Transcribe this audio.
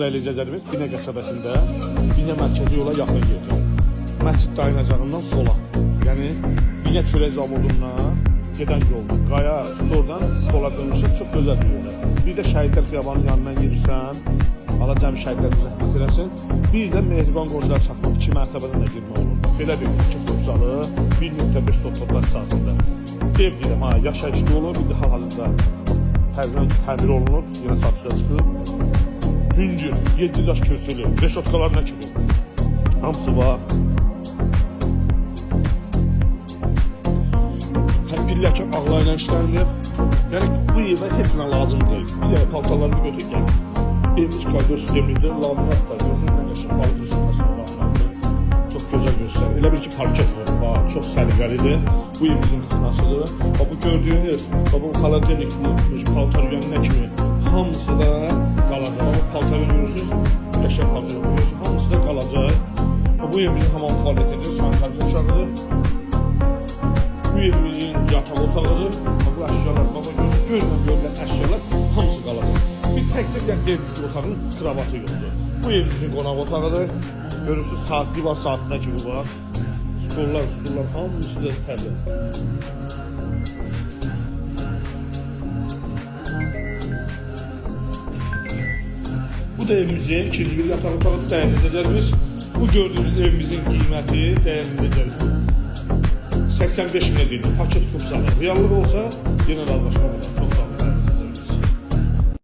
Eləcəcərimiz Binə qəsəbəsində, Binə mərkəzi yola yaxın yerdə. Məscid dayanacağından sola, yəni Binə çörək zavodundan gedən yolda, Qaya Stordan sola dönmüşsən, çox gözəl bir yolda. Bir də Şəhidlər Xiyabanının yanından girirsən, Allah cəmi şəhidlərimiz rəhmət eləsin. Bir də Mehriban qonşular çatmaq 2 mərtəbədən də girmək olur. Belə bir iki qursalı 1.5 sototlar əsasında. Ev deyirəm, yaşayışlı olur, bir də hal-halında təmir olunur, yenə satışa çıxır. Hündür, 7 daş kösülü, reşotkalar nə kimi? Hamısı var. Həm birləşə ağlayla işlənilir. Yəni bu evə heç nə lazım deyil. Bir də paltarlarını götür gəl. Evimiz koridor sistemidir, laminat da gözün nə qəşəng paltar sistemində laminatdır. Çox gözəl göstərir. Elə bir ki parket var, çox səliqəlidir. Bu evimizin xınasıdır. Bu gördüyünüz, bu xaladenik, paltar yanına kimi hamısı da qalacaq. Paltarı görürsünüz, qəşəng paltarı görürsünüz, hamısı da qalacaq. Bu evimizin hamam tualetidir, sanitar uşağıdır. Bu evimizin yataq otağıdır. Bu əşyalar, görülən əşyalar hamısı qalacaq. Bir təkcə deniz otağın kravatı yoxdur. Bu evimizin qonaq otağıdır. Görürsünüz, saatli var, saatına kimi var. Stollar, hamısı da təbii. Bu da evimizin ikinci bir yataq otağı dəyərləndirəcəyimiz. Bu gördüyünüz evimizin qiyməti dəyərləndirəcəyimiz 85 min edir. Paket kupsalı. Reallıq olsa yenə razılaşma olur. Çox sağ olun.